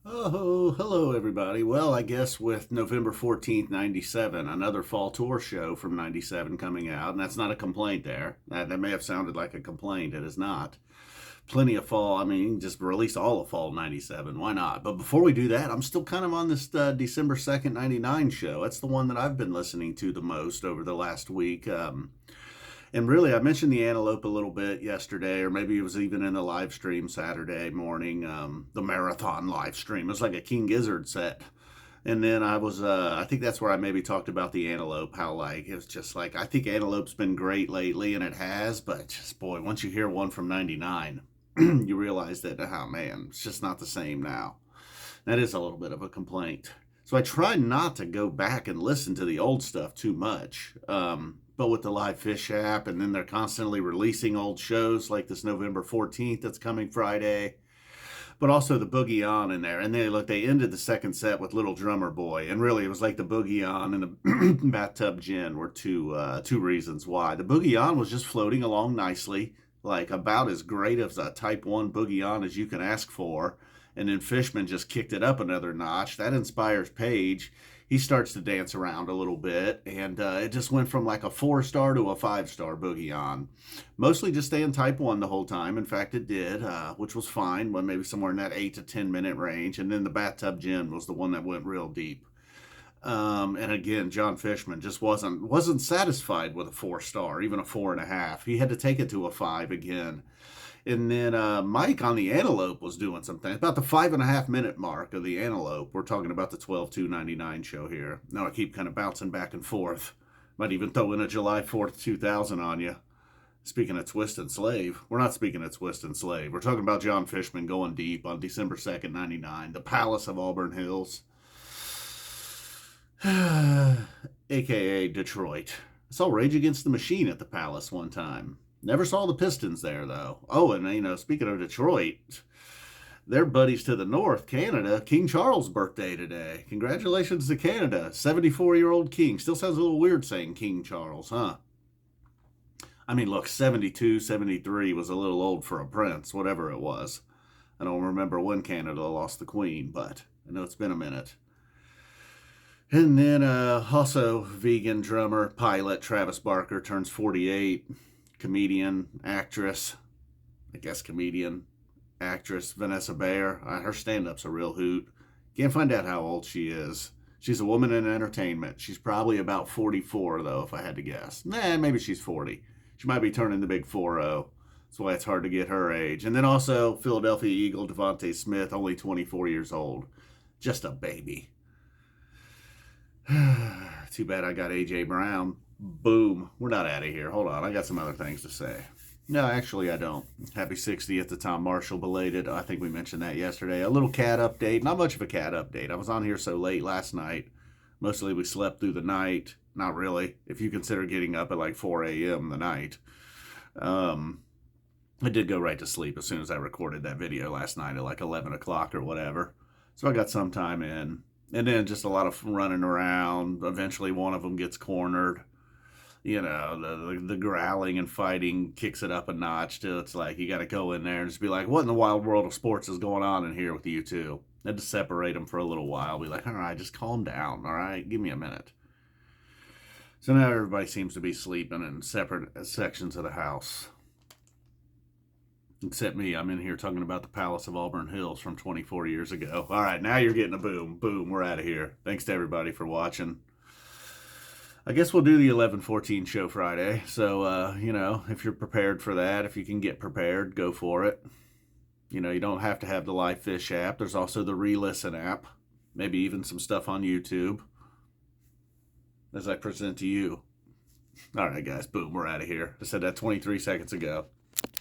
Oh, hello everybody. Well, I guess with November 14th, 97, another fall tour show from 97 coming out, and that's not a complaint there. That may have sounded like a complaint. It is not. Plenty of fall. I mean, just release all of fall 97. Why not? But before we do that, I'm still kind of on this December 2nd, 99 show. That's the one that I've been listening to the most over the last week. And really, I mentioned the antelope a little bit yesterday, or maybe it was even in the live stream Saturday morning, the marathon live stream. It was like a King Gizzard set. And then I think that's where I maybe talked about the antelope, how like, it was just like, I think antelope's been great lately, and it has, but just boy, once you hear one from 99, you realize that, oh man, it's just not the same now. That is a little bit of a complaint. So I try not to go back and listen to the old stuff too much. But with the live Phish app, and then they're constantly releasing old shows like this November 14th that's coming Friday, but also the Boogie On in there. And they ended the second set with Little Drummer Boy, and really it was like the Boogie On and the Bathtub Gin were two reasons why. The Boogie On was just floating along nicely, like about as great as a Type 1 Boogie On as you can ask for. And then Fishman just kicked it up another notch. That inspires Page. He starts to dance around a little bit, and it just went from like a 4-star to a 5-star Boogie On. Mostly just staying Type 1 the whole time. In fact, it did, which was fine, when maybe somewhere in that 8 to 10 minute range. And then the Bathtub Gin was the one that went real deep. And again, John Fishman just wasn't satisfied with a 4-star, even a 4.5. He had to take it to a 5 again. And then Mike on the Antelope was doing something. About the 5.5 minute mark of the Antelope. We're talking about the 12/2/99 show here. Now I keep kind of bouncing back and forth. Might even throw in a July 4th, 2000 on you. Speaking of Twist and Slave, we're not speaking of Twist and Slave. We're talking about John Fishman going deep on December 2nd, 99. The Palace of Auburn Hills. AKA Detroit. I saw Rage Against the Machine at the Palace one time. Never saw the Pistons there, though. Oh, and, speaking of Detroit, their buddies to the north, Canada, King Charles' birthday today. Congratulations to Canada. 74-year-old king. Still sounds a little weird saying King Charles, huh? I mean, look, 72, 73 was a little old for a prince, whatever it was. I don't remember when Canada lost the queen, but I know it's been a minute. And then also vegan drummer, pilot Travis Barker turns 48. Comedian, actress, I guess comedian, actress Vanessa Bayer. Her stand-up's a real hoot. Can't find out how old she is. She's a woman in entertainment. She's probably about 44, though, if I had to guess. Maybe she's 40. She might be turning the big 4-0. That's why it's hard to get her age. And then also Philadelphia Eagle DeVonta Smith, only 24 years old. Just a baby. Too bad I got A.J. Brown. Boom. We're not out of here. Hold on. I got some other things to say. No, actually, I don't. Happy 60th to Tom Marshall, belated. I think we mentioned that yesterday. A little cat update. Not much of a cat update. I was on here so late last night. Mostly we slept through the night. Not really, if you consider getting up at like 4 a.m. the night. I did go right to sleep as soon as I recorded that video last night at like 11 o'clock or whatever. So I got some time in. And then just a lot of running around. Eventually one of them gets cornered. The growling and fighting kicks it up a notch till it's like you got to go in there and just be like, what in the wild world of sports is going on in here with you two? I had to separate them for a little while. Be like, all right, just calm down. All right, give me a minute. So now everybody seems to be sleeping in separate sections of the house. Except me. I'm in here talking about the Palace of Auburn Hills from 24 years ago. All right, now you're getting a boom. Boom, we're out of here. Thanks to everybody for watching. I guess we'll do the 11/14 show Friday. So, if you're prepared for that, if you can get prepared, go for it. You don't have to have the live Phish app. There's also the re-listen app. Maybe even some stuff on YouTube as I present to you. All right, guys. Boom. We're out of here. I said that 23 seconds ago.